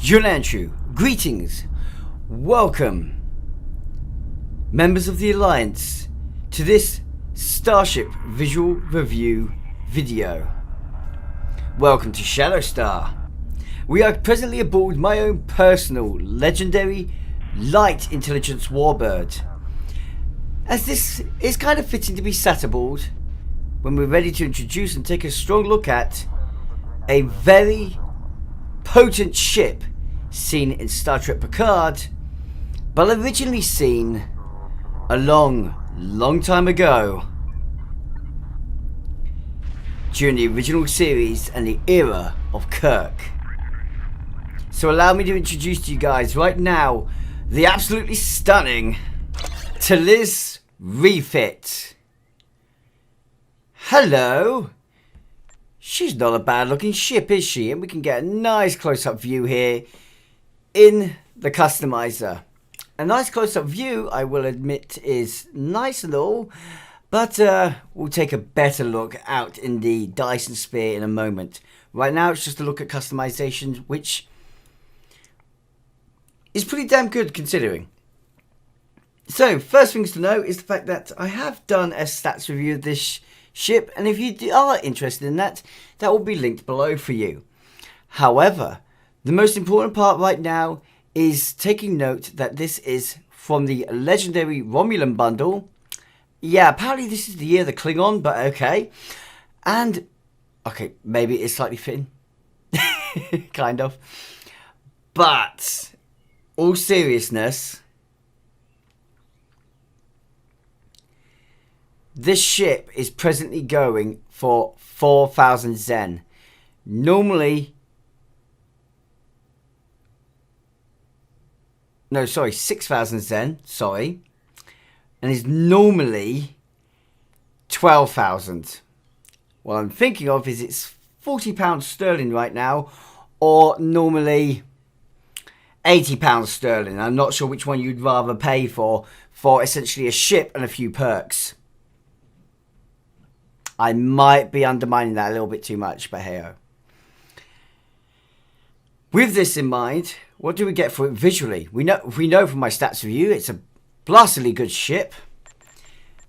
Yunantru, greetings, welcome, members of the Alliance, to this Starship visual review video. Welcome to Shadowstar. We are presently aboard my own personal, legendary, light intelligence warbird. As this is kind of fitting to be sat aboard when we're ready to introduce and take a strong look at a very potent ship seen in Star Trek Picard, but originally seen a long time ago during the original series and the era of Kirk. So allow me to introduce to you guys right now the absolutely stunning LISS REFIT. Hello. She's not a bad looking ship, is she? And we can get a nice close-up view here in the customizer. A nice close-up view, I will admit, is nice and all, but we'll take a better look out in the Dyson Sphere in a moment. Right now it's just a look at customizations, which is pretty damn good considering. So, first things to know is the fact that I have done a stats review of this ship, and if you are interested in that, that will be linked below for you. However, the most important part right now is taking note that this is from the legendary Romulan bundle. Yeah, apparently this is the year of the Klingon, but okay. And, okay, maybe it's slightly fitting. Kind of. But, all seriousness, this ship is presently going for 4,000 Zen. Normally, no, sorry, 6,000 Zen, sorry. And is normally 12,000. What I'm thinking of is it's £40 sterling right now, or normally £80 sterling. I'm not sure which one you'd rather pay for essentially a ship and a few perks. I might be undermining that a little bit too much, but hey-o. With this in mind, what do we get for it visually? We know from my stats review, it's a blastily good ship.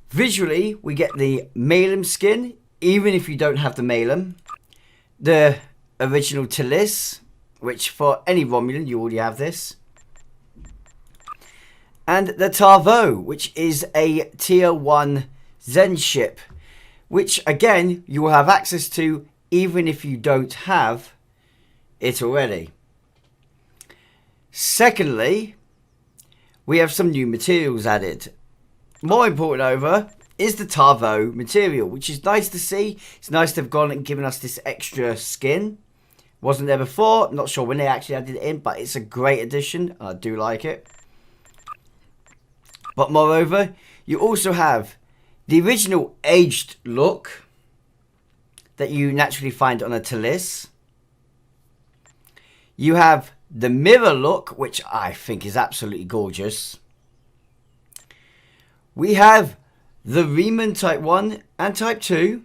Visually, we get the Malum skin, even if you don't have the Malum. The original LISS, which for any Romulan, you already have this. And the Tarvo, which is a tier 1 Zen ship, which again you will have access to even if you don't have it already. Secondly, we have some new materials added. More important over is the Tarvo material, which is nice to see. It's nice to have gone and given us this extra skin. Wasn't there before, not sure when they actually added it in, but it's a great addition. I do like it. But moreover, you also have the original aged look that you naturally find on a LISS. You have the mirror look, which I think is absolutely gorgeous. We have the Riemann Type 1 and Type 2.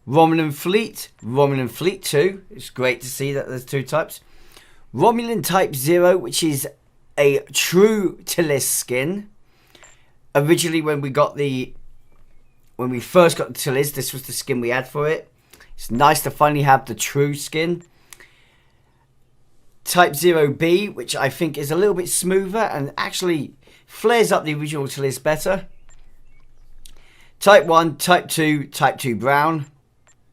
Romulan Fleet 2. It's great to see that there's two types. Romulan Type 0, which is a true LISS skin. Originally when we first got the LISS, this was the skin we had for it. It's nice to finally have the true skin. Type 0B, which I think is a little bit smoother and actually flares up the original LISS better. Type 1, Type 2, Type 2 brown.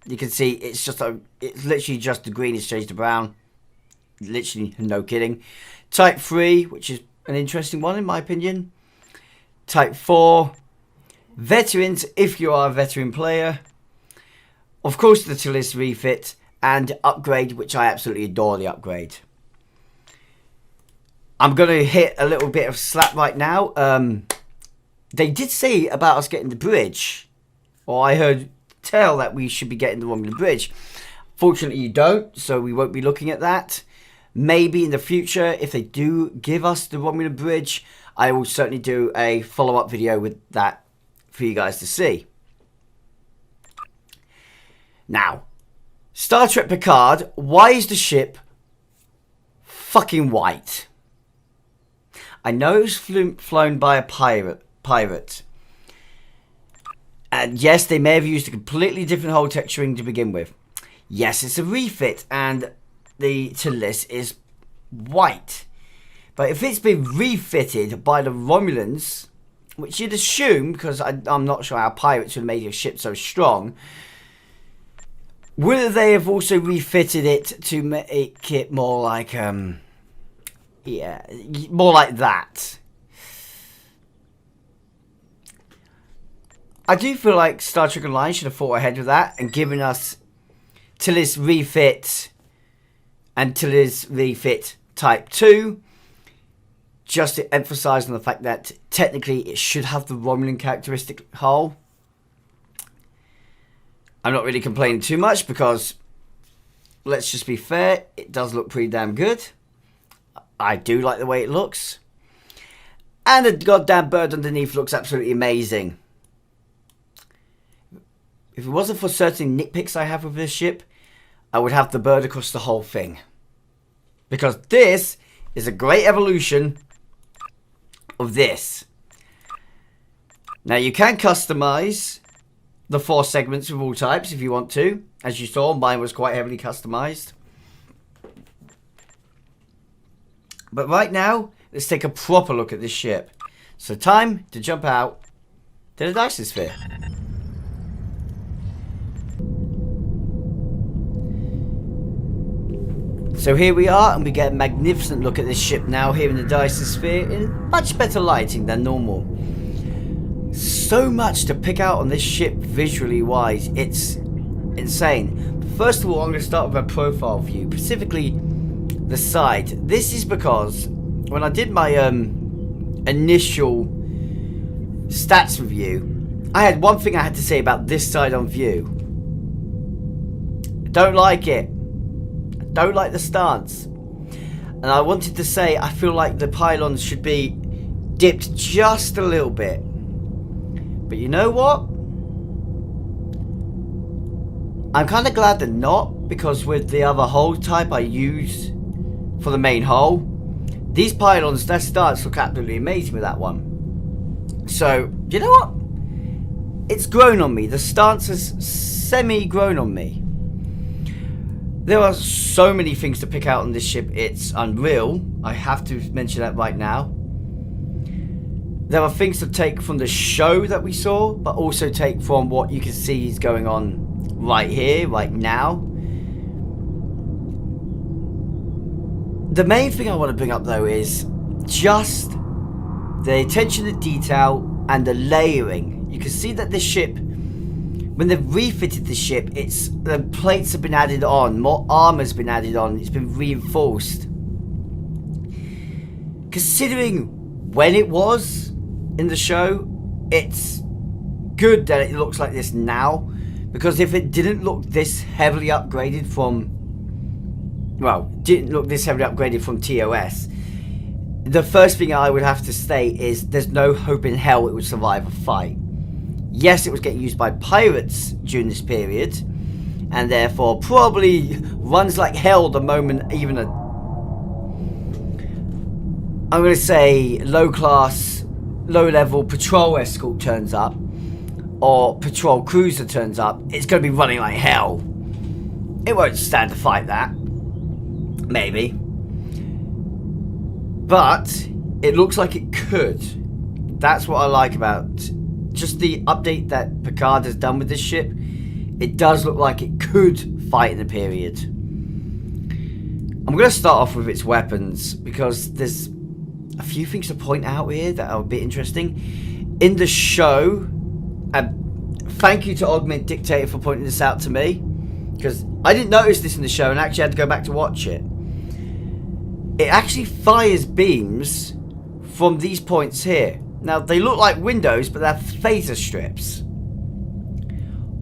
You can see it's literally just the green is changed to brown. Literally, no kidding. Type 3, which is an interesting one in my opinion. Type 4. Veterans, if you are a veteran player. Of course, the LISS refit and upgrade, which I absolutely adore the upgrade. I'm going to hit a little bit of slap right now. They did say about us getting the bridge, or I heard tell that we should be getting the Romulan bridge. Fortunately, you don't, so we won't be looking at that. Maybe in the future, if they do give us the Romulan bridge, I will certainly do a follow-up video with that for you guys to see. Now, Star Trek Picard, why is the ship fucking white. I know it was flown by a pirate. And yes, they may have used a completely different hull texturing to begin with. Yes, it's a refit, and the LISS is white. But if it's been refitted by the Romulans, which you'd assume, because I'm not sure how pirates would have made a ship so strong, would they have also refitted it to make it more like, yeah, more like that? I do feel like Star Trek Online should have thought ahead with that and given us LISS refit and LISS refit Type 2, just to emphasise on the fact that technically it should have the Romulan characteristic hull. I'm not really complaining too much because, let's just be fair, it does look pretty damn good. I do like the way it looks. And the goddamn bird underneath looks absolutely amazing. If it wasn't for certain nitpicks I have with this ship, I would have the bird across the whole thing. Because this is a great evolution of this. Now you can customize the 4 segments with all types if you want to. As you saw, mine was quite heavily customized. But right now, let's take a proper look at this ship. So time to jump out to the Dyson Sphere. So here we are, and we get a magnificent look at this ship now here in the Dyson Sphere in much better lighting than normal. So much to pick out on this ship visually wise, it's insane. First of all, I'm going to start with a profile view, specifically the side. This is because when I did my initial stats review, I had one thing I had to say about this side on view. I don't like it. Don't like the stance, and I wanted to say I feel like the pylons should be dipped just a little bit, but you know what, I'm kind of glad they're not, because with the other hull type I use for the main hull, these pylons, their stance look absolutely amazing with that one. So you know what, it's grown on me. The stance has semi-grown on me. There are so many things to pick out on this ship, it's unreal. I have to mention that right now. There are things to take from the show that we saw, but also take from what you can see is going on right here, right now. The main thing I want to bring up though is just the attention to detail and the layering. You can see that this ship, when they've refitted the ship, the plates have been added on, more armor's been added on, it's been reinforced. Considering when it was in the show, it's good that it looks like this now, because if it didn't look this heavily upgraded from, well, didn't look this heavily upgraded from TOS, the first thing I would have to state is there's no hope in hell it would survive a fight. Yes, it was getting used by pirates during this period, and therefore probably runs like hell the moment even a, I'm going to say, low-class, low-level patrol escort turns up, or patrol cruiser turns up. It's going to be running like hell. It won't stand to fight that. Maybe. But it looks like it could. That's what I like about just the update that Picard has done with this ship. It does look like it could fight in the period. I'm going to start off with its weapons, because there's a few things to point out here that are a bit interesting. In the show, and thank you to Augment Dictator for pointing this out to me, because I didn't notice this in the show and actually had to go back to watch it. It actually fires beams from these points here. Now, they look like windows, but they're phaser strips.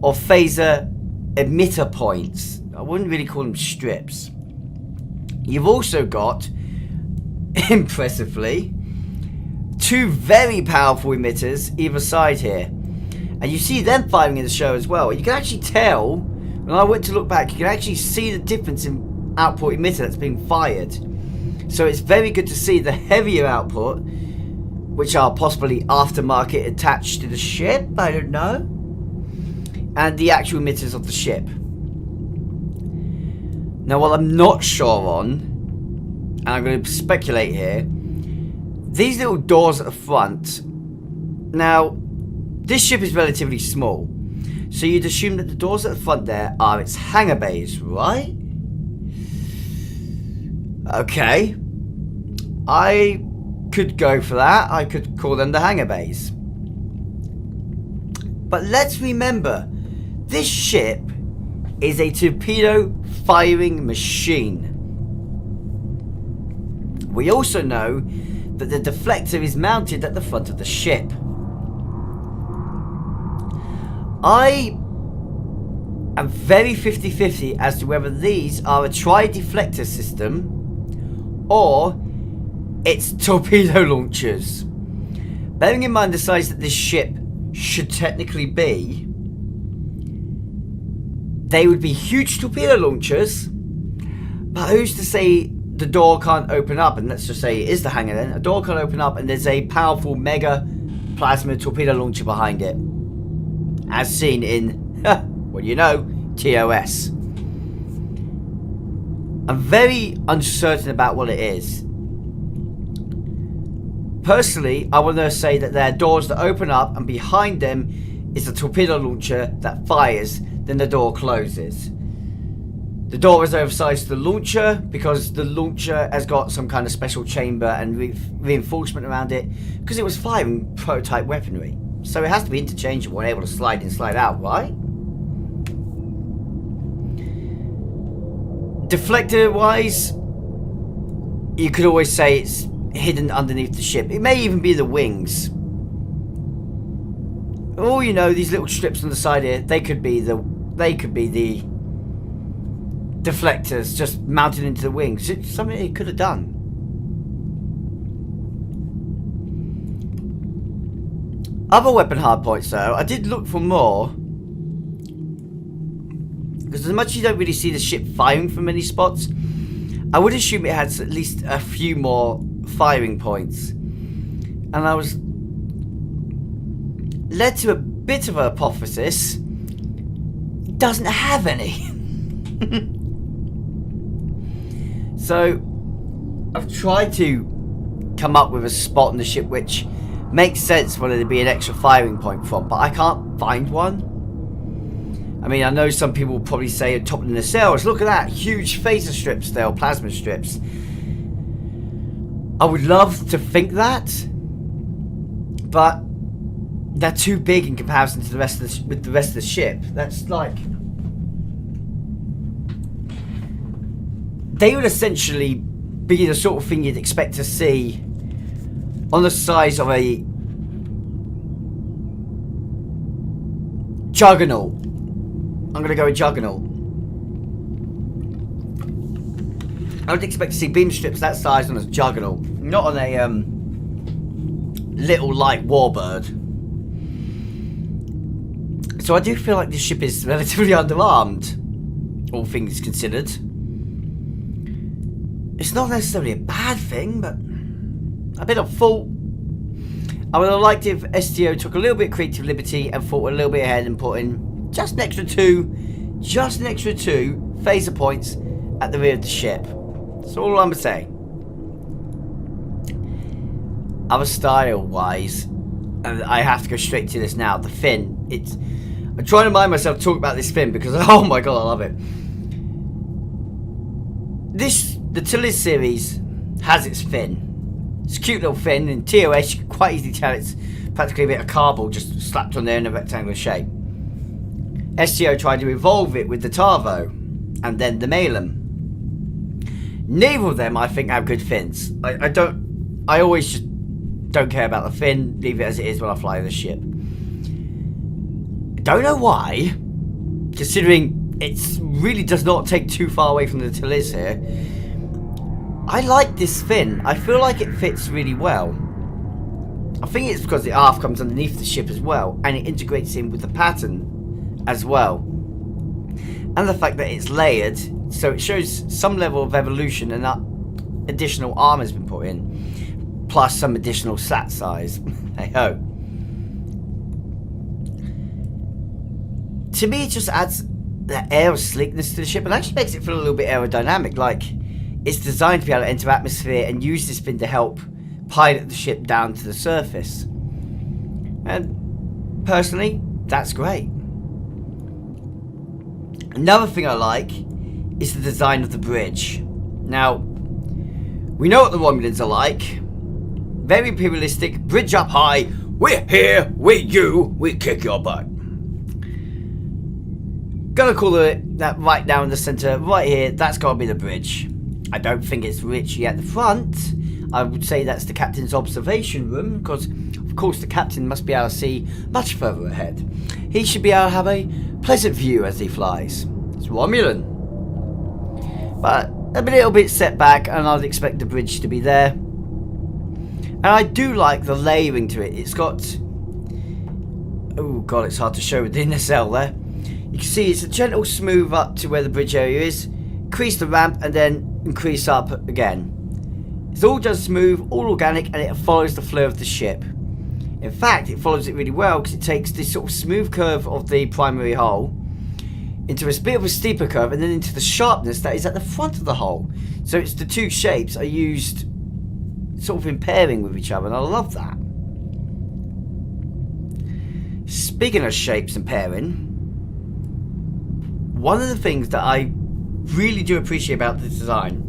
Or phaser emitter points. I wouldn't really call them strips. You've also got, impressively, 2 very powerful emitters either side here. And you see them firing in the show as well. You can actually tell, when I went to look back, you can actually see the difference in output emitter that's being fired. So it's very good to see the heavier output, which are possibly aftermarket attached to the ship, I don't know, and the actual emitters of the ship. Now, what I'm not sure on, and I'm going to speculate here, these little doors at the front. Now, this ship is relatively small, so you'd assume that the doors at the front there are its hangar bays, right? Okay. I could go for that. I could call them the hangar bays. But let's remember, this ship is a torpedo firing machine. We also know that the deflector is mounted at the front of the ship. I am very 50-50 as to whether these are a tri-deflector system or it's torpedo launchers. Bearing in mind the size that this ship should technically be, they would be huge torpedo launchers, but who's to say the door can't open up? And let's just say it is the hangar then. A door can't open up and there's a powerful mega plasma torpedo launcher behind it, as seen in, well, you know, TOS. I'm very uncertain about what it is. Personally, I want to say that there are doors that open up and behind them is a torpedo launcher that fires, then the door closes. The door is oversized to the launcher because the launcher has got some kind of special chamber and reinforcement around it because it was firing prototype weaponry. So it has to be interchangeable and able to slide in, slide out, right? Deflector wise, you could always say it's hidden underneath the ship. It may even be the wings. Oh, you know, these little strips on the side here, they could be the deflectors just mounted into the wings. It's something it could have done. Other weapon hardpoints though, I did look for more, because as much as you don't really see the ship firing from many spots, I would assume it has at least a few more firing points. And I was led to a bit of a hypothesis. It doesn't have any. So I've tried to come up with a spot on the ship which makes sense for there to be an extra firing point from, but I can't find one. I mean, I know some people will probably say at top of the Nacelles, look at that, huge phaser strips there, or plasma strips. I would love to think that, but they're too big in comparison to the rest of the ship. That's like, they would essentially be the sort of thing you'd expect to see on the size of a juggernaut. I'm going to go with juggernaut. I would expect to see beam strips that size on a juggernaut, not on a little light warbird. So I do feel like this ship is relatively underarmed, all things considered. It's not necessarily a bad thing, but a bit of fault. I would have liked if STO took a little bit of creative liberty and thought a little bit ahead and put in just an extra two phaser points at the rear of the ship. That's all I'm saying. Other style wise, and I have to go straight to this now, the fin. I'm trying to mind myself to talk about this fin because, oh my god, I love it. The LISS series has its fin. It's a cute little fin. In TOS, you can quite easily tell it's practically a bit of cardboard just slapped on there in a rectangular shape. STO tried to evolve it with the Tavo and then the Malum. Neither of them, I think, have good fins. I always just don't care about the fin. Leave it as it is when I fly the ship. Don't know why, considering it really does not take too far away from the LISS here. I like this fin. I feel like it fits really well. I think it's because the aft comes underneath the ship as well, and it integrates in with the pattern as well. And the fact that it's layered, so it shows some level of evolution and additional armor has been put in, plus some additional slat size. Hey ho. To me, it just adds that air of sleekness to the ship and actually makes it feel a little bit aerodynamic. Like it's designed to be able to enter atmosphere and use this fin to help pilot the ship down to the surface. And personally, that's great. Another thing I like is the design of the bridge. Now, we know what the Romulans are like. Very imperialistic, bridge up high, we're here, we're you, we kick your butt. Gonna call it that right down in the center, right here, that's gotta be the bridge. I don't think it's Richie at the front. I would say that's the captain's observation room, because of course the captain must be able to see much further ahead. He should be able to have a pleasant view as he flies. It's Romulan. But a little bit set back, and I'd expect the bridge to be there. And I do like the layering to it. It's got... oh god, it's hard to show with the nacelle there. You can see it's a gentle smooth up to where the bridge area is. Increase the ramp and then increase up again. It's all just smooth, all organic, and it follows the flow of the ship. In fact, it follows it really well because it takes this sort of smooth curve of the primary hull into a bit of a steeper curve and then into the sharpness that is at the front of the hull. So it's the two shapes are used sort of in pairing with each other, and I love that. Speaking of shapes and pairing, one of the things that I really do appreciate about the design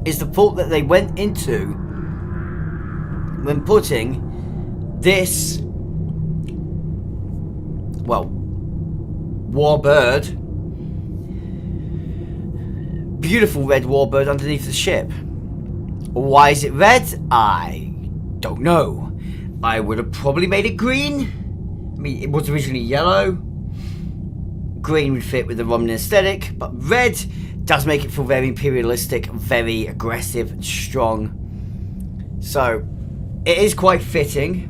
is the thought that they went into when putting this, well, warbird, beautiful red warbird underneath the ship. Why is it red? I don't know. I would have probably made it green. I mean, it was originally yellow. Green would fit with the Romulan aesthetic, but red does make it feel very imperialistic, very aggressive and strong. So, it is quite fitting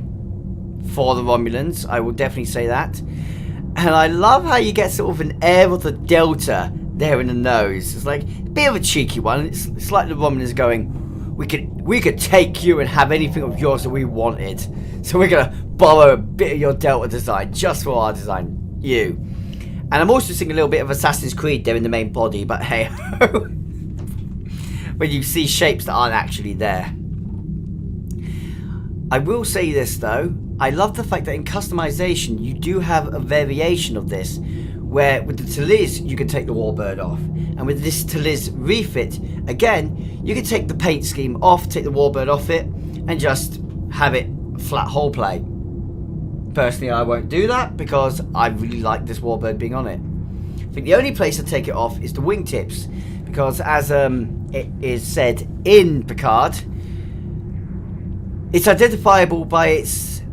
for the Romulans, I will definitely say that. And I love how you get sort of an air of the Delta there in the nose. It's like a bit of a cheeky one. It's like the Romulans going, we could take you and have anything of yours that we wanted. So we're going to borrow a bit of your Delta design just for our design. You. And I'm also seeing a little bit of Assassin's Creed there in the main body, but hey, when you see shapes that aren't actually there. I will say this though, I love the fact that in customization you do have a variation of this, where with the LISS you can take the warbird off, and with this LISS refit, again, you can take the paint scheme off, take the warbird off it, and just have it flat hull plate. Personally, I won't do that because I really like this warbird being on it. I think the only place I take it off is the wingtips, because as it is said in Picard, it's identifiable by its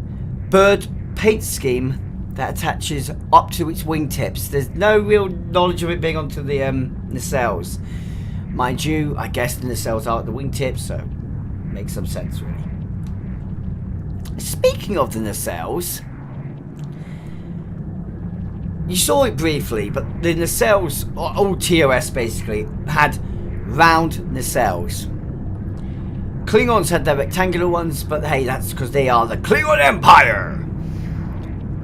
bird paint scheme that attaches up to its wingtips. There's no real knowledge of it being onto the nacelles. Mind you, I guess the nacelles are at the wingtips, so makes some sense really. Speaking of the nacelles, you saw it briefly, but the nacelles, all TOS basically, had round nacelles. Klingons had their rectangular ones, but hey, that's because they are the Klingon Empire!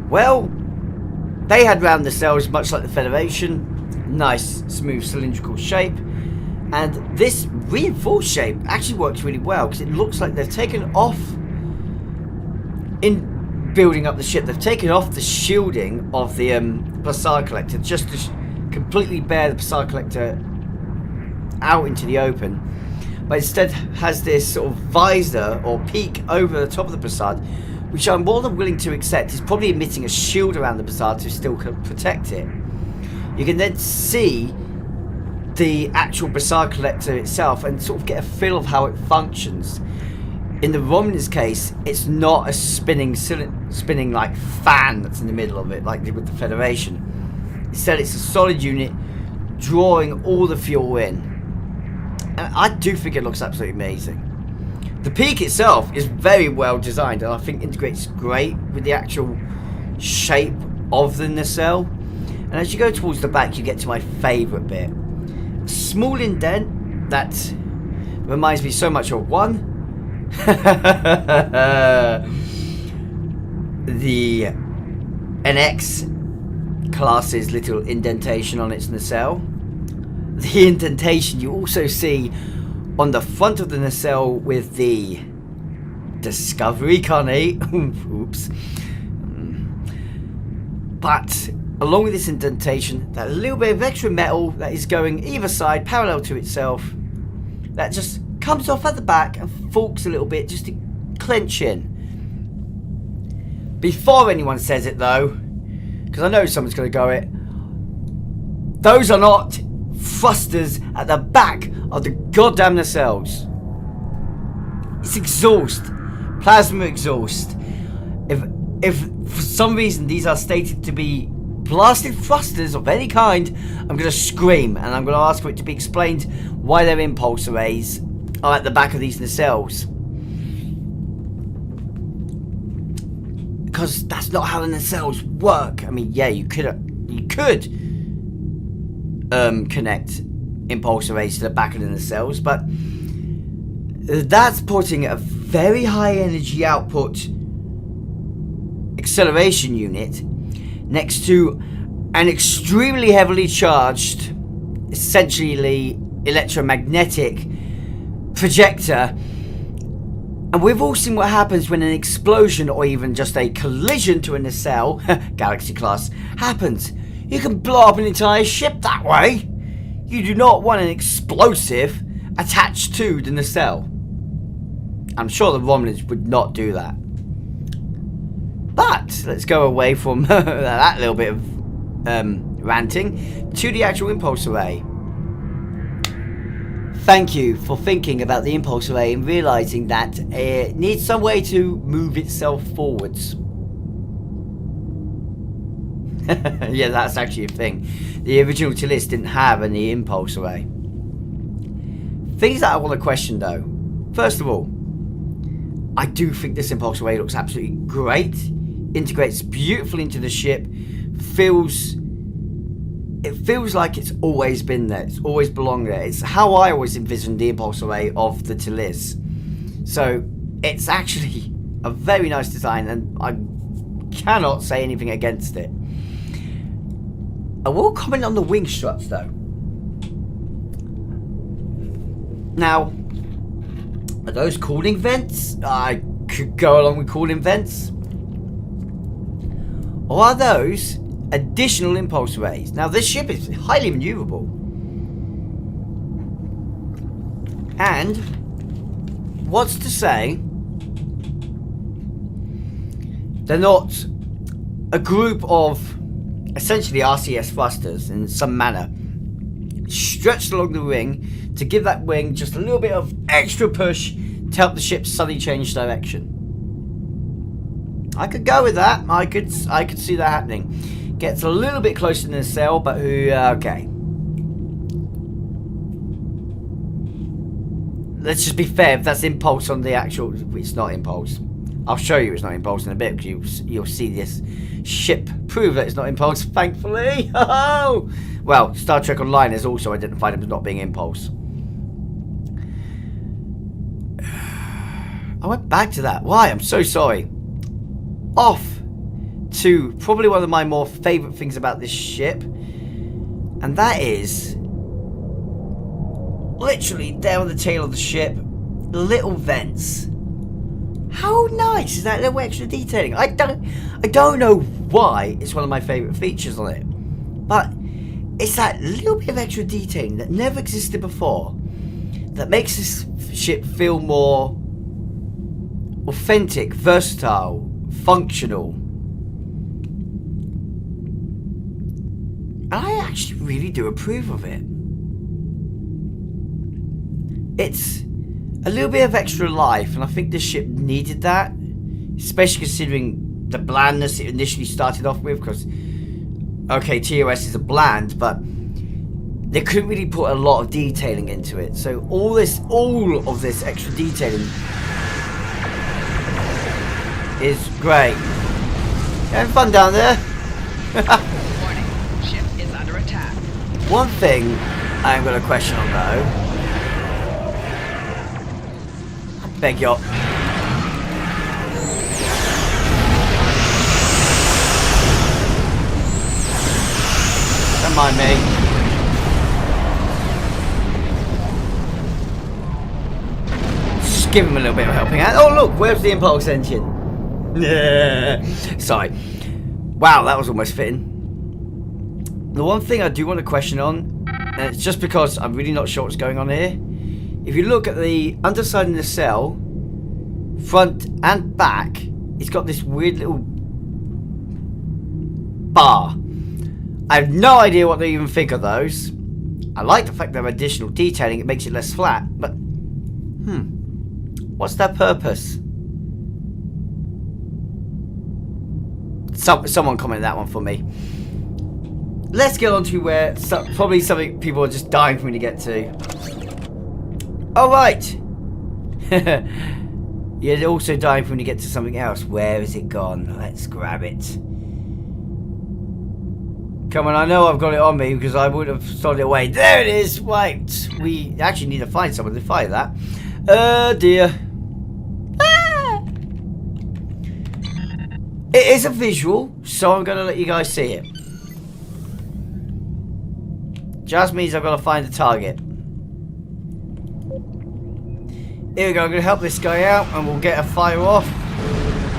Well, they had round nacelles, much like the Federation. Nice, smooth, cylindrical shape. And this reinforced shape actually works really well, because it looks like they've taken off, in building up the ship, they've taken off the shielding of the Pulsar Collector, just to completely bear the Pulsar Collector out into the open. But instead has this sort of visor or peak over the top of the Pulsar, which I'm more than willing to accept is probably emitting a shield around the Pulsar to still protect it. You can then see the actual Pulsar Collector itself and sort of get a feel of how it functions. In the Romulan's case, it's not a spinning like fan that's in the middle of it, like with the Federation. Instead, it's a solid unit drawing all the fuel in. And I do think it looks absolutely amazing. The peak itself is very well designed, and I think integrates great with the actual shape of the nacelle. And as you go towards the back, you get to my favourite bit. A small indent that reminds me so much of one. The NX class's little indentation on its nacelle. The indentation you also see on the front of the nacelle with the Discovery Connie. Oops. But along with this indentation, that little bit of extra metal that is going either side parallel to itself, that just comes off at the back and forks a little bit just to clench in. Before anyone says it though, because I know someone's going to go it, those are not thrusters at the back of the goddamn nacelles. It's exhaust. Plasma exhaust. If for some reason these are stated to be blasted thrusters of any kind, I'm going to scream and I'm going to ask for it to be explained why their impulse arrays are at the back of these nacelles. Because that's not how the nacelles work. I mean, yeah, you could connect impulse arrays to the back of the nacelles, but that's putting a very high energy output acceleration unit next to an extremely heavily charged, essentially electromagnetic projector. And we've all seen what happens when an explosion or even just a collision to a nacelle, Galaxy class, happens. You can blow up an entire ship that way. You do not want an explosive attached to the nacelle. I'm sure the Romulans would not do that. But let's go away from that little bit of ranting to the actual impulse array. Thank you for thinking about the impulse array and realizing that it needs some way to move itself forwards. Yeah, that's actually a thing. The original LISS didn't have any impulse array. Things that I want to question though. First of all, I do think this impulse array looks absolutely great. Integrates beautifully into the ship. It feels like it's always been there. It's always belonged there. It's how I always envisioned the impulse array of the LISS. So it's actually a very nice design, and I cannot say anything against it. I will comment on the wing struts though. Now, are those cooling vents? I could go along with cooling vents. Or are those additional impulse arrays? Now this ship is highly maneuverable. And what's to say they're not a group of essentially RCS thrusters in some manner stretched along the wing to give that wing just a little bit of extra push to help the ship suddenly change direction. I could go with that. I could see that happening. Gets a little bit closer to the nacelle, but okay. Let's just be fair. If that's impulse on the actual, it's not impulse. I'll show you it's not impulse in a bit, because you'll see this ship prove that it's not impulse. Thankfully. Oh, well, Star Trek Online has also identified him as not being impulse. I went back to that. Why? I'm so sorry. Off to probably one of my more favourite things about this ship, and that is literally there on the tail of the ship, little vents. How nice is that little extra detailing? I don't know why it's one of my favourite features on it, but it's that little bit of extra detailing that never existed before that makes this ship feel more authentic, versatile, functional. And I actually really do approve of it. It's a little bit of extra life, and I think this ship needed that, especially considering the blandness it initially started off with, because okay, TOS is a bland, but they couldn't really put a lot of detailing into it. So all of this extra detailing is great. Having fun down there. Warning, ship is under attack. One thing I'm going to question on though Beg your... Don't mind me. Just give him a little bit of a helping hand. Oh look, where's the impulse engine? Sorry. Wow, that was almost fitting. The one thing I do want to question on, and it's just because I'm really not sure what's going on here. If you look at the underside of the nacelle, front and back, it's got this weird little bar. I have no idea what they even think of those. I like the fact they have additional detailing, it makes it less flat, but what's their purpose? Someone comment that one for me. Let's get on to where probably something people are just dying for me to get to. Alright. You're also dying for me to get to something else. Where is it gone? Let's grab it. Come on, I know I've got it on me because I would have stored it away. There it is! Right. We actually need to find someone to fire that. Oh dear. Ah! It is a visual, so I'm going to let you guys see it. Just means I've got to find the target. Here we go, I'm going to help this guy out and we'll get a fire off.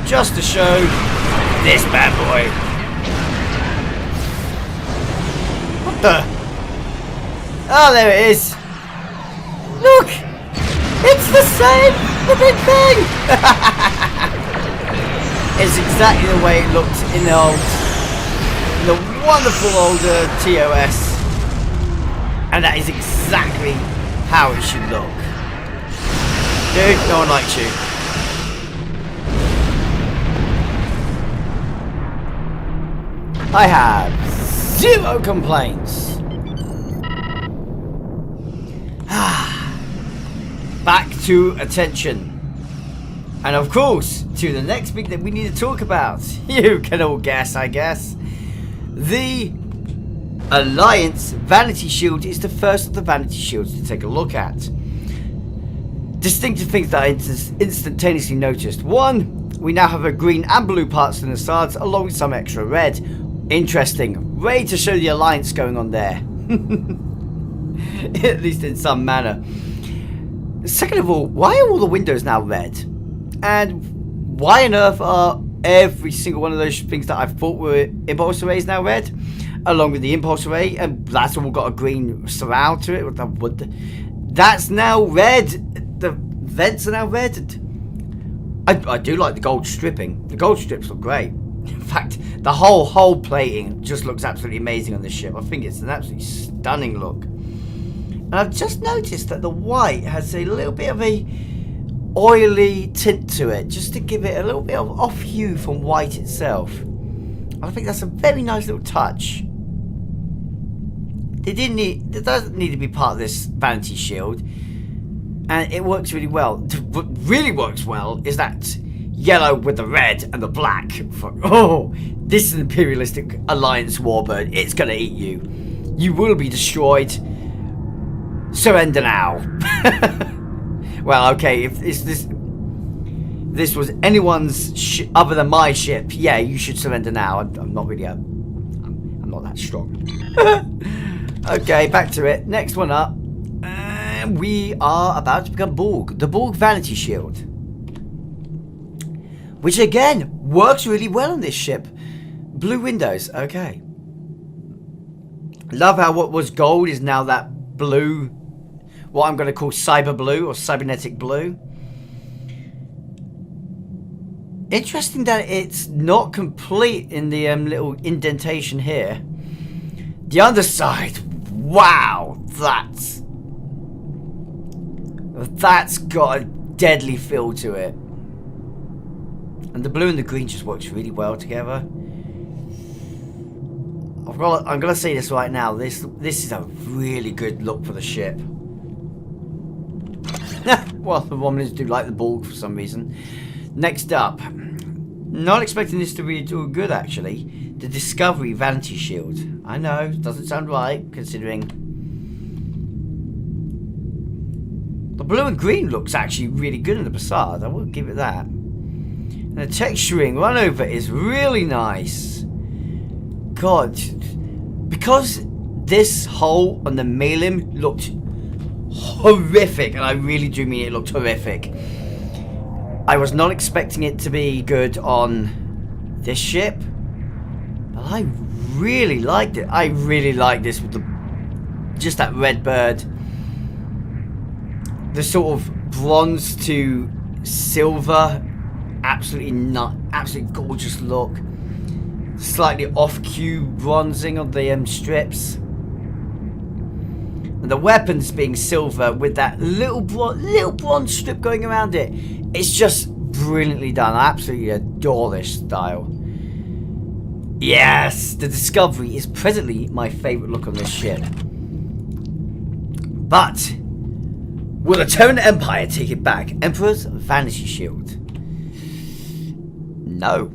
Just to show this bad boy. What the? Oh, there it is. Look! It's the same! The big thing! It's exactly the way it looked in the wonderful old TOS. And that is exactly how it should look. Dude, no one likes you. I have 0 complaints. Back to attention. And of course, to the next big that we need to talk about. You can all guess, I guess. The Alliance Vanity Shield is the first of the Vanity Shields to take a look at. Distinctive things that I instantaneously noticed. One, we now have a green and blue parts in the sides along with some extra red. Interesting. Ready to show the Alliance going on there. At least in some manner. Second of all, why are all the windows now red? And why on earth are every single one of those things that I thought were impulse arrays now red? Along with the impulse array, and that's all got a green surround to it. That's now red. The vents are now red. I do like the gold stripping. The gold strips look great. In fact, the whole hull plating just looks absolutely amazing on this ship. I think it's an absolutely stunning look. And I've just noticed that the white has a little bit of a oily tint to it, just to give it a little bit of off hue from white itself. I think that's a very nice little touch. It doesn't need to be part of this Vanity Shield, and it works really well. What really works well is that yellow with the red and the black. Oh, this is an imperialistic Alliance warbird. It's gonna eat you. You will be destroyed. Surrender now. Well, okay, if this was anyone's other than my ship, yeah, you should surrender now. I'm not really I'm not that strong. Okay, back to it. Next one up. We are about to become Borg. The Borg Vanity Shield. Which again, works really well on this ship. Blue windows, okay. Love how what was gold is now that blue, what I'm going to call cyber blue or cybernetic blue. Interesting that it's not complete in the little indentation here. The underside, wow, that's got a deadly feel to it. And the blue and the green just works really well together. I'm gonna say this right now. This is a really good look for the ship. Well, the Romulans do like the Borg for some reason. Next up, not expecting this to be too good actually. The Discovery Vanity Shield. I know, doesn't sound right considering The blue and green looks actually really good in the facade. I will give it that. And the texturing run over is really nice. God, because this hole on the Malim looked horrific, and I really do mean it looked horrific. I was not expecting it to be good on this ship, but I really liked it. I really like this with just that red bird. The sort of bronze to silver, absolutely gorgeous look. Slightly off-cue bronzing on the strips. And the weapons being silver with that little bronze strip going around it. It's just brilliantly done. I absolutely adore this style. Yes, the Discovery is presently my favourite look on this ship. But will the Terran Empire take it back? Emperor's Vanity Shield. No.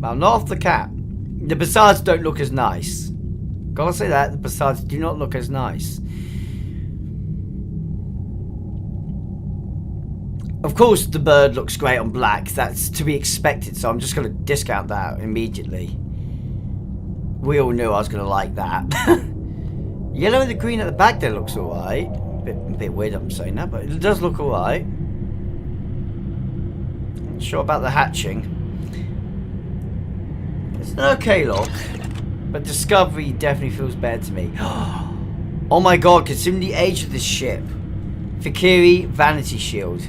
Well, not off the cap. The facades don't look as nice. Gotta say that, the facades do not look as nice. Of course, the bird looks great on black. That's to be expected, so I'm just going to discount that immediately. We all knew I was going to like that. Yellow and the green at the back there looks alright. A bit weird I'm saying that, but it does look alright. Not sure about the hatching. It's an okay look, but Discovery definitely feels better to me. Oh my god, considering the age of this ship. Fikiri Vanity Shield.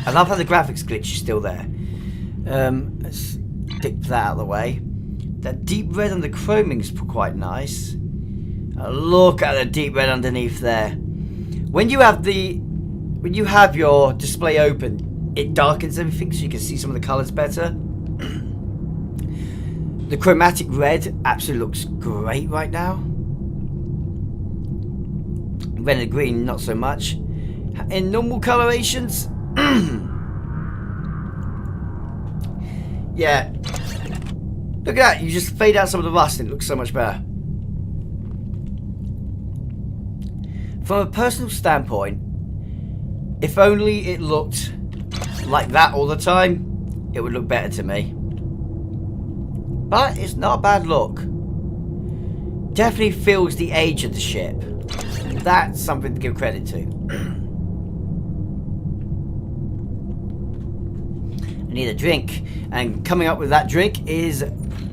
I love how the graphics glitch is still there. Let's stick that out of the way. That deep red on the chroming's quite nice. Look at the deep red underneath there. When you have your display open, it darkens everything so you can see some of the colours better. The chromatic red absolutely looks great right now. Red and green, not so much. In normal colorations, yeah. Look at that, you just fade out some of the rust and it looks so much better. From a personal standpoint, if only it looked like that all the time, it would look better to me. But it's not a bad look. Definitely feels the age of the ship. That's something to give credit to. I need a drink. And coming up with that drink is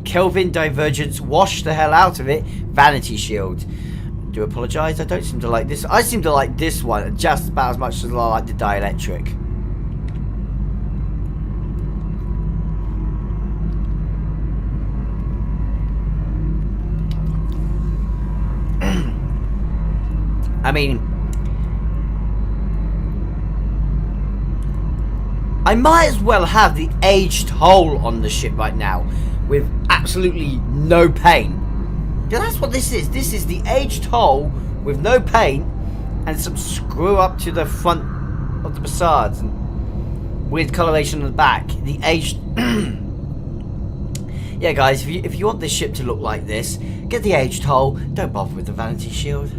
Kelvin Divergence Wash the Hell Out of It Vanity Shield. I do apologise, I don't seem to like this. I seem to like this one just about as much as I like the dielectric. I mean, I might as well have the aged hull on the ship right now with absolutely no paint. Yeah, that's what this is. This is the aged hull with no paint and some screw up to the front of the facades and weird coloration on the back. The aged... Yeah, guys, if you want this ship to look like this, get the aged hull. Don't bother with the Vanity Shield.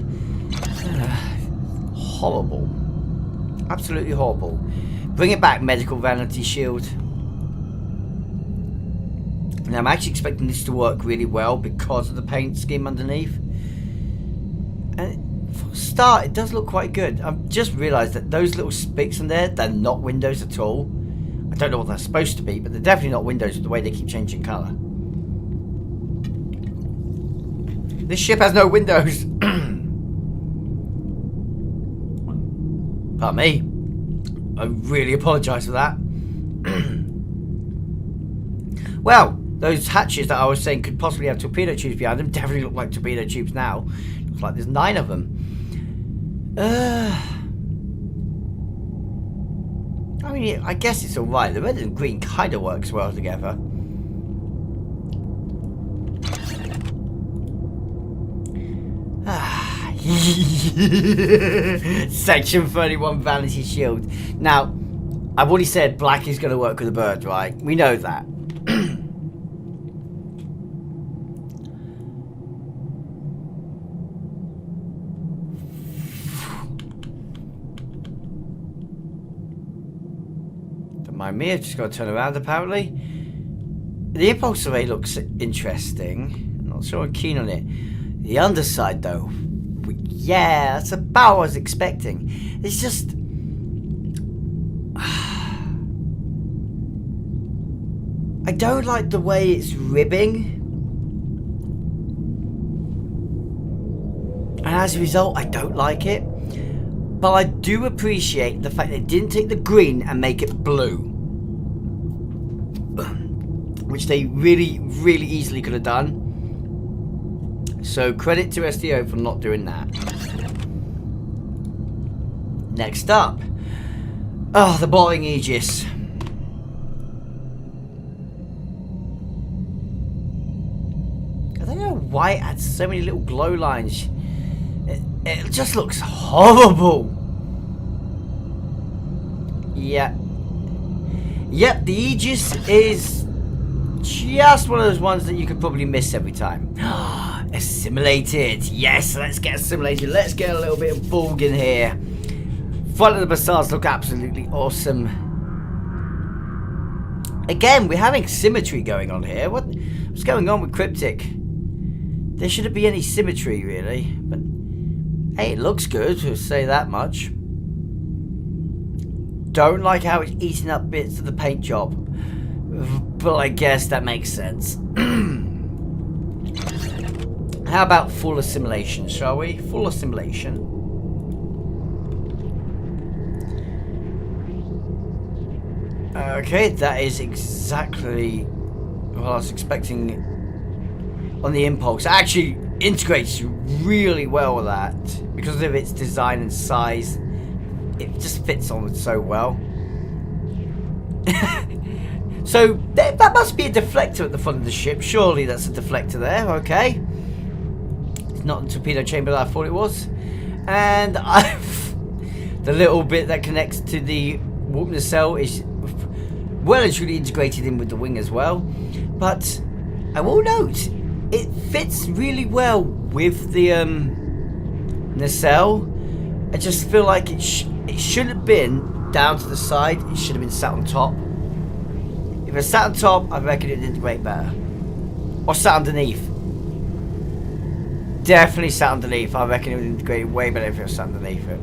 Horrible. Absolutely horrible. Bring it back, Medical Vanity Shield. Now, I'm actually expecting this to work really well because of the paint scheme underneath. And for a start, it does look quite good. I've just realised that those little spicks in there, they're not windows at all. I don't know what they're supposed to be, but they're definitely not windows with the way they keep changing colour. This ship has no windows. Pardon me. I really apologise for that. Well, those hatches that I was saying could possibly have torpedo tubes behind them definitely look like torpedo tubes now. Looks like there's 9 of them. I mean, I guess it's alright. The red and green kind of works well together. Section 31 Vanity Shield. Now, I've already said black is going to work with the bird, right? We know that. mind me. I've just got to turn around, apparently. The impulse array looks interesting. I'm not sure I'm keen on it. The underside, though. Yeah, that's about what I was expecting. It's just... I don't like the way it's ribbing. And as a result, I don't like it. But I do appreciate the fact they didn't take the green and make it blue. Which they really, really easily could have done. So credit to STO for not doing that. Next up. Oh, the boring Aegis. I don't know why it had so many little glow lines. It just looks horrible. Yeah. Yep, the Aegis is just one of those ones that you could probably miss every time. Assimilated. Yes, let's get assimilated. Let's get a little bit of bulg in here. Front of the bazaars look absolutely awesome. Again, we're having symmetry going on here. What's going on with Cryptic? There shouldn't be any symmetry, really. But hey, it looks good, to say that much. Don't like how it's eating up bits of the paint job. But I guess that makes sense. How about full assimilation, shall we? Full assimilation. Okay, that is exactly what I was expecting on the impulse. It actually integrates really well with that. Because of its design and size, it just fits on it so well. So, that must be a deflector at the front of the ship. Surely that's a deflector there, okay. It's not the torpedo chamber that I thought it was. And the little bit that connects to the warp nacelle is well and truly integrated in with the wing as well. But I will note, it fits really well with the nacelle. I just feel like it should have been down to the side. It should have been sat on top. If it sat on top, I reckon it'd integrate better. Or sat underneath. Definitely sat underneath. I reckon it would integrate way better if it was sat underneath it.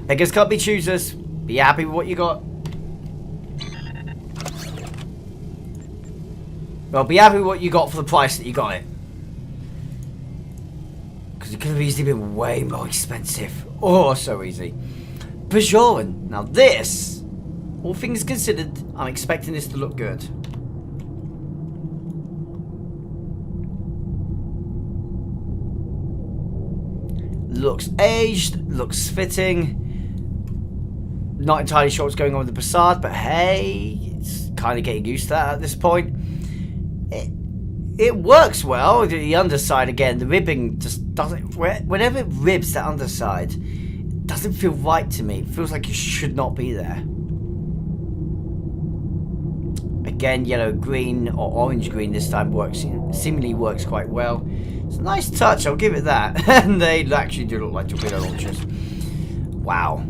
Beggars can't be choosers. Be happy with what you got. Well, be happy with what you got for the price that you got it. Because it could have easily been way more expensive. Oh, so easy. Pert-Gen. Now this, all things considered, I'm expecting this to look good. Looks aged, looks fitting. Not entirely sure what's going on with the facade, but hey, it's kind of getting used to that at this point. It works well. The underside, again, the ribbing just doesn't... Whenever it ribs that underside, it doesn't feel right to me. It feels like it should not be there. Again, yellow, green, or orange green this time seemingly works quite well. It's a nice touch, I'll give it that. And they actually do look like torpedo launchers. Wow.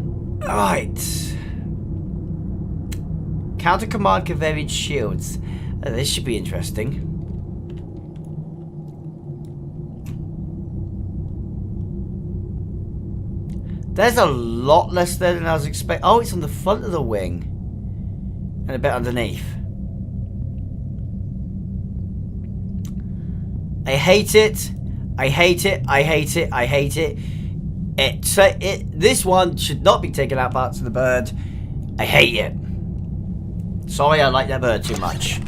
Alright. Counter command converged shields. This should be interesting. There's a lot less there than I was expecting. Oh, it's on the front of the wing. And a bit underneath. I hate it. I hate it. I hate it. I hate it. This one should not be taking out parts of the bird. I hate it. Sorry, I like that bird too much.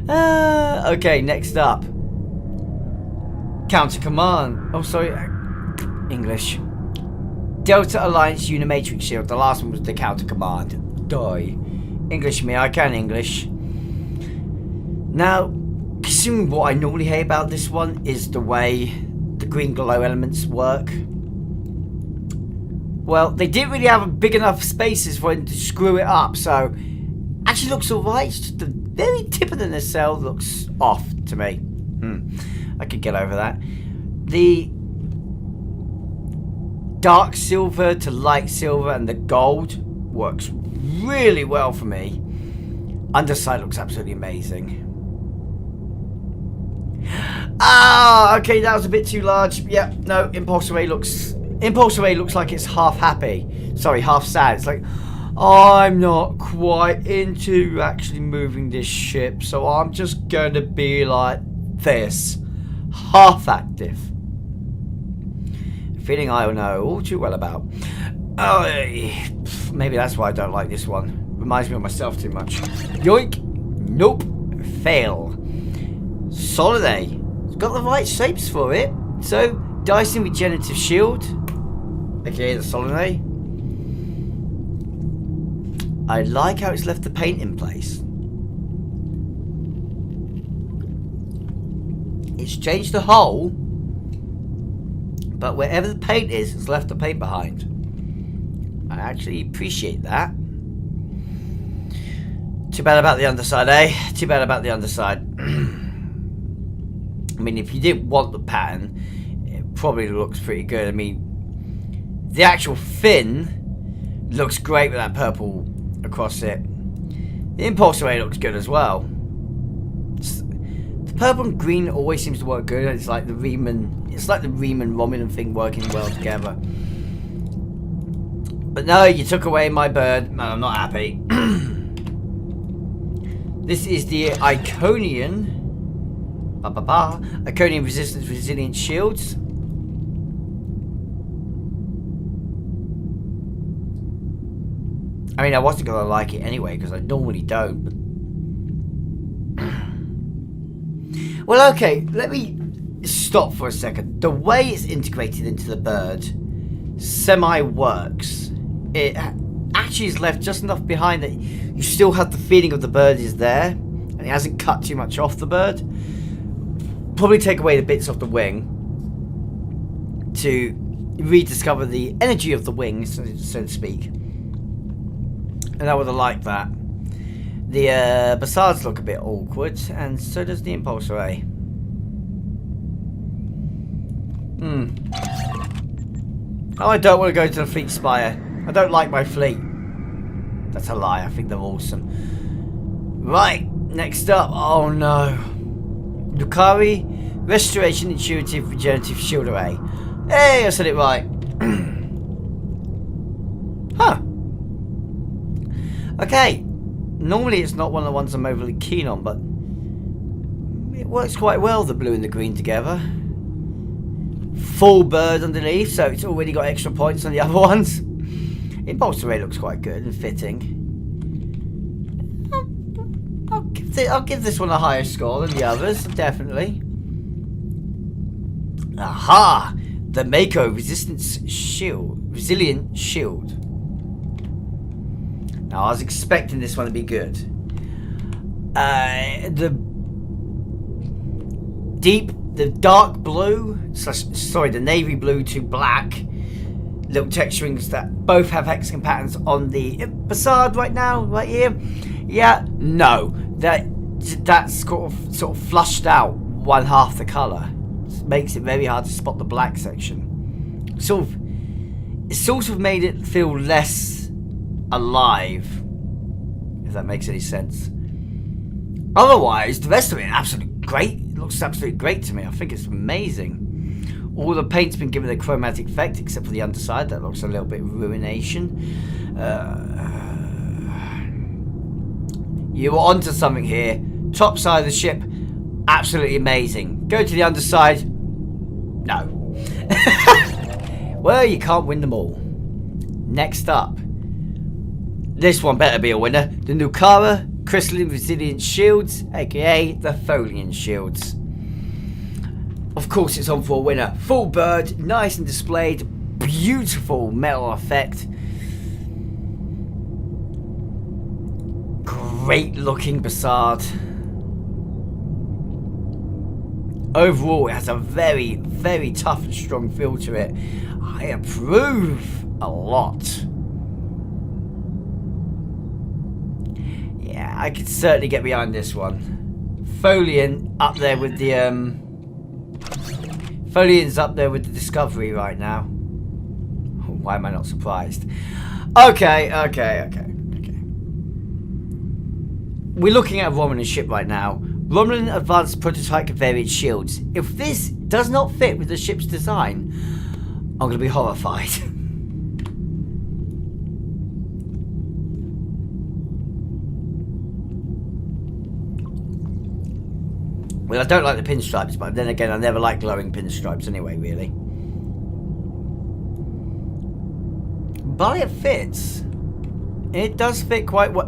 Okay, next up. Counter command. Oh, sorry. English. Delta Alliance Unimatrix Shield. The last one was the counter command. Die. English me, I can English. Now, considering what I normally hate about this one is the way the green glow elements work. Well, they didn't really have big enough spaces for it to screw it up, so actually looks alright. Just the very tip of the nacelle looks off to me. I could get over that. dark silver to light silver, and the gold works really well for me. Underside looks absolutely amazing. Ah, okay, that was a bit too large. Yeah, no, Impulse Array looks like it's half happy. Sorry, half sad. It's like, I'm not quite into actually moving this ship, so I'm just going to be like this. Half active. Feeling I know all too well about. Oh, maybe that's why I don't like this one. Reminds me of myself too much. Yoink. Nope. Fail. Solid A. It's got the right shapes for it. So, Dyson Regenerative Shield. Okay, the Solid A. I like how it's left the paint in place. It's changed the hull, but wherever the paint is, it's left the paint behind. I actually appreciate that. Too bad about the underside, eh? Too bad about the underside. I mean, if you didn't want the pattern, it probably looks pretty good. I mean, the actual fin looks great with that purple across it. The Impulse Array looks good as well. The purple and green always seems to work good. It's like the Riemann Romulan thing working well together. But no, you took away my bird, and I'm not happy. This is the Iconian. Iconian Resistance Resilient Shields. I mean, I wasn't going to like it anyway, because I normally don't. But well, okay, let me stop for a second. The way it's integrated into the bird semi-works. It actually is left just enough behind that you still have the feeling of the bird is there, and it hasn't cut too much off the bird. Probably take away the bits off the wing to rediscover the energy of the wing, so to speak. And I would have liked that. The Bassards look a bit awkward, and so does the Impulse Array. Oh, I don't want to go to the Fleet Spire. I don't like my fleet. That's a lie. I think they're awesome. Right, next up. Oh no. Yukari Restoration Intuitive Regenerative Shield Array. Hey, I said it right. Huh. Okay. Normally it's not one of the ones I'm overly keen on, but it works quite well, the blue and the green together. Full bird underneath, so it's already got extra points on the other ones. Impulse Array looks quite good and fitting. I'll give this one a higher score than the others, definitely. Aha! The Mako Resilient Shield. Now, I was expecting this one to be good. The dark blue, the navy blue to black little texturings that both have hexagon patterns on the Bassard right now, right here. Yeah, no, that's sort of flushed out one half the colour. It makes it very hard to spot the black section. It sort of made it feel less alive, if that makes any sense. Otherwise, the rest of it absolutely great. It looks absolutely great to me. I think it's amazing. All the paint's been given a chromatic effect, except for the underside. That looks a little bit ruination. You were onto something here. Top side of the ship, absolutely amazing. Go to the underside. No. Well, you can't win them all. Next up. This one better be a winner. The Nukara Crystalline Resilient Shields, aka the Folian Shields. Of course it's on for a winner. Full bird, nice and displayed, beautiful metal effect. Great looking Bassard. Overall it has a very, very tough and strong feel to it. I approve a lot. Yeah, I could certainly get behind this one. Folian up there with the Folian's up there with the Discovery right now. Why am I not surprised? Okay. We're looking at a Romulan ship right now. Romulan advanced prototype variant shields. If this does not fit with the ship's design, I'm going to be horrified. Well, I don't like the pinstripes, but then again, I never like glowing pinstripes anyway, really. But it fits. It does fit quite well.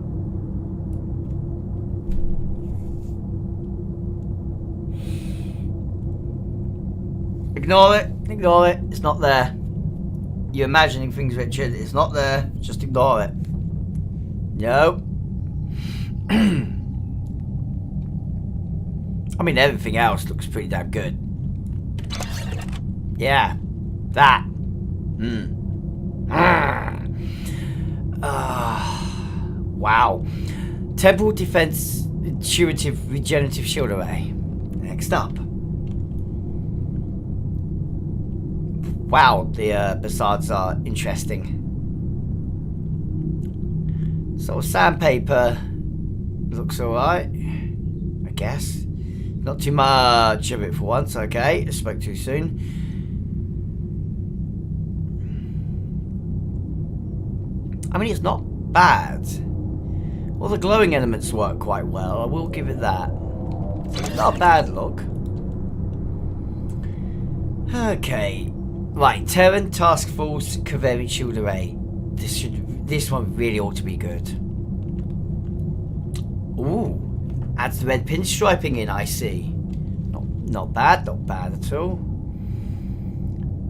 Ignore it. Ignore it. It's not there. You're imagining things, Richard. It's not there. Just ignore it. No. I mean, everything else looks pretty damn good. Yeah. That. Wow. Temple Defense Intuitive Regenerative Shield Array. Next up. Wow, the Ri'shads are interesting. So sandpaper looks alright, I guess. Not too much of it for once, okay. I spoke too soon. I mean, it's not bad. Well, the glowing elements work quite well, I will give it that. It's not a bad look. Okay. Right, Terran Task Force Covariant Shield Array. This one really ought to be good. Ooh. Adds the red pinstriping in, I see. Not bad at all.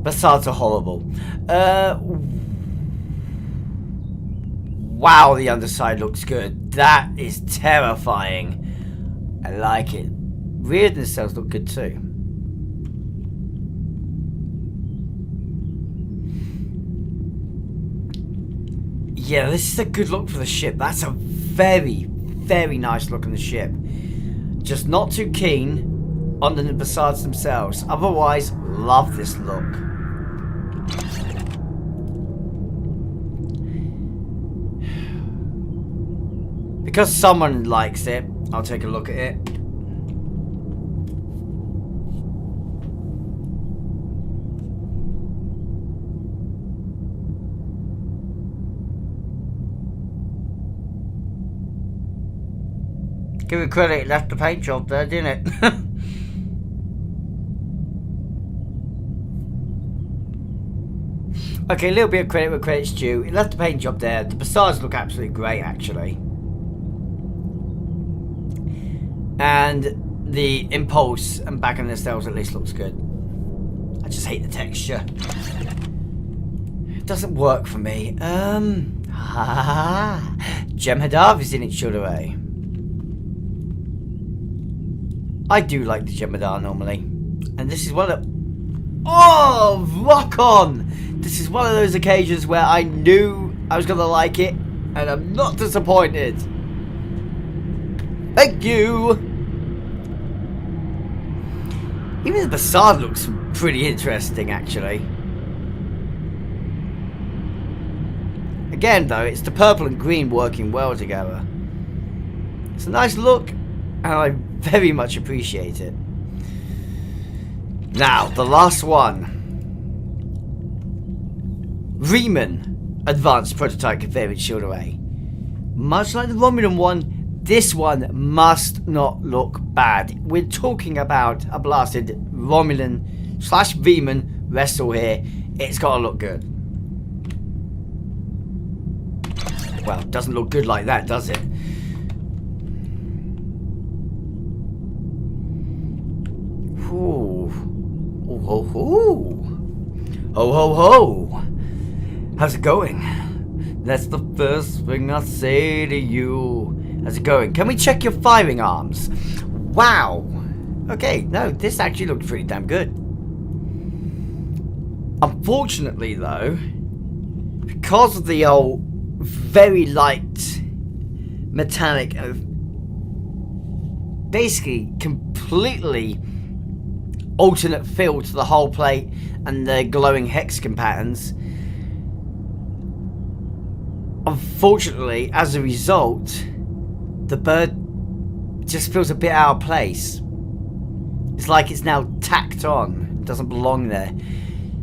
Ri'shads are horrible. Wow, the underside looks good. That is terrifying. I like it. Rear nacelles look good too. Yeah, this is a good look for the ship. That's a very, very nice look on the ship. Just not too keen on the Ri'shads themselves. Otherwise, love this look. Because someone likes it, I'll take a look at it. Give it credit, it left the paint job there, didn't it? Okay, a little bit of credit where credit's due. It left the paint job there. The Ri'shads look absolutely great, actually. And the impulse and back on the nacelles at least looks good. I just hate the texture. It doesn't work for me. Jem'Hadar is in its shield array. I do like the Jem'Hadar normally. And this is one of... Oh, rock on! This is one of those occasions where I knew I was going to like it. And I'm not disappointed. Thank you! Even the Ri'shad looks pretty interesting, actually. Again, though, it's the purple and green working well together. It's a nice look, and I very much appreciate it. Now, the last one. Riemann Advanced Prototype Variant Shield Array. Much like the Romulan one, this one must not look bad. We're talking about a blasted Romulan/Veman vessel here. It's got to look good. Well, it doesn't look good like that, does it? Ooh. Ooh, ho, ho. Ho, ho, ho. How's it going? That's the first thing I say to you. How's it going? Can we check your firing arms? Wow. Okay, no, this actually looked pretty damn good. Unfortunately, though, because of the old very light metallic, basically completely alternate feel to the hull plate and the glowing hexagon patterns, Unfortunately, as a result, the bird just feels a bit out of place. It's like it's now tacked on. It doesn't belong there.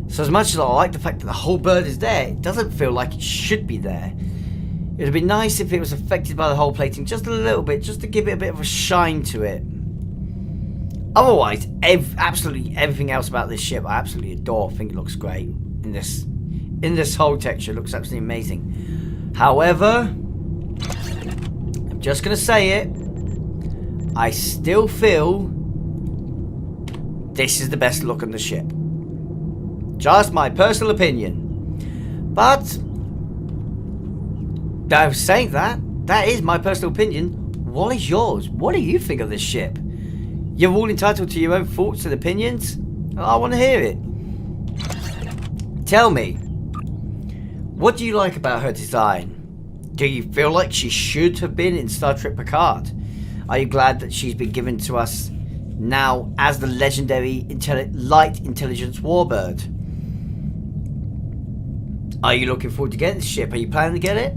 So as much as I like the fact that the whole bird is there, it doesn't feel like it should be there. It would be nice if it was affected by the whole plating just a little bit, just to give it a bit of a shine to it. Otherwise, absolutely everything else about this ship I absolutely adore. I think it looks great in this whole texture. It looks absolutely amazing. However, I'm just gonna say it, I still feel this is the best look on the ship. Just my personal opinion. But now saying that is my personal opinion. What is yours? What do you think of this ship? You're all entitled to your own thoughts and opinions. I want to hear it. Tell me, what do you like about her design? Do you feel like she should have been in Star Trek Picard? Are you glad that she's been given to us now as the legendary light intelligence warbird? Are you looking forward to getting this ship? Are you planning to get it?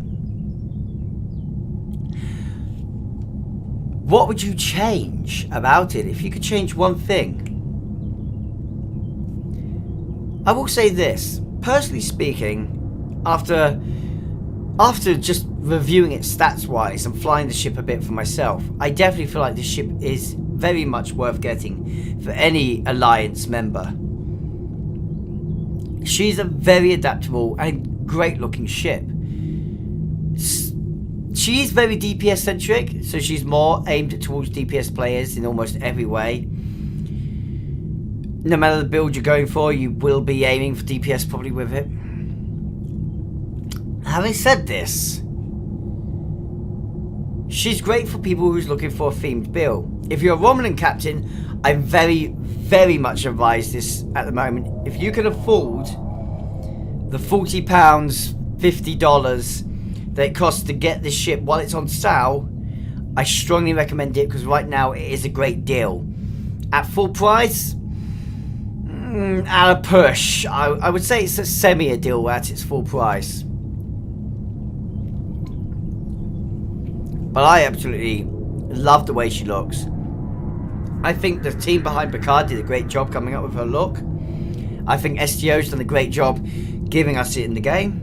What would you change about it if you could change one thing? I will say this, personally speaking, after just reviewing it stats wise and flying the ship a bit for myself, I definitely feel like this ship is very much worth getting for any Alliance member. She's a very adaptable and great looking ship. She is very DPS centric, so she's more aimed towards DPS players in almost every way. No matter the build you're going for, you will be aiming for DPS probably with it. Having said this, she's great for people who's looking for a themed build. If you're a Romulan captain, I very, very much advise this at the moment. If you can afford the £40, $50 that it costs to get this ship while it's on sale, I strongly recommend it because right now it is a great deal. At full price, at a push, I would say it's a semi deal at its full price. But I absolutely love the way she looks. I think the team behind Picard did a great job coming up with her look. I think STO's done a great job giving us it in the game.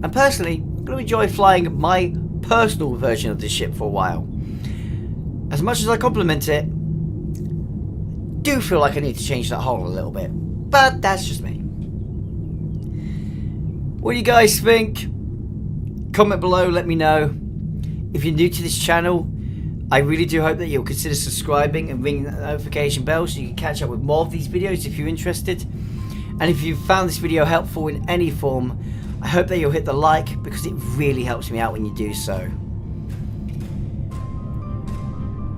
And personally, I'm going to enjoy flying my personal version of this ship for a while. As much as I compliment it, do feel like I need to change that hull a little bit. But that's just me. What do you guys think? Comment below, let me know. If you're new to this channel, I really do hope that you'll consider subscribing and ringing that notification bell so you can catch up with more of these videos if you're interested. And if you found this video helpful in any form, I hope that you'll hit the like because it really helps me out when you do so.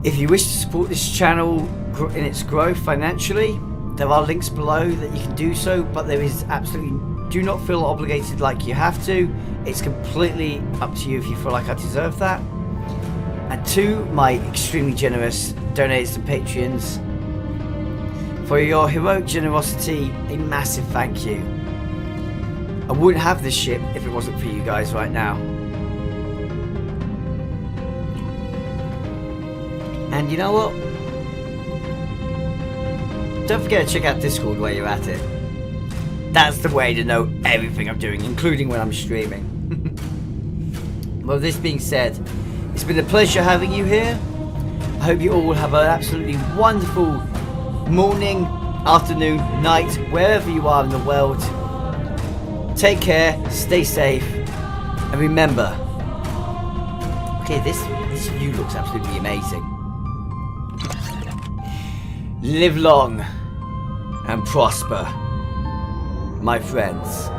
If you wish to support this channel in its growth financially, there are links below that you can do so, but there is absolutely, do not feel obligated like you have to. It's completely up to you if you feel like I deserve that. And to my extremely generous donators and Patreons, for your heroic generosity, a massive thank you. I wouldn't have this ship if it wasn't for you guys right now. And you know what? Don't forget to check out Discord while you're at it. That's the way to know everything I'm doing, including when I'm streaming. Well, this being said, it's been a pleasure having you here. I hope you all have an absolutely wonderful morning, afternoon, night, wherever you are in the world. Take care, stay safe, and remember, okay, this view looks absolutely amazing. Live long and prosper, my friends.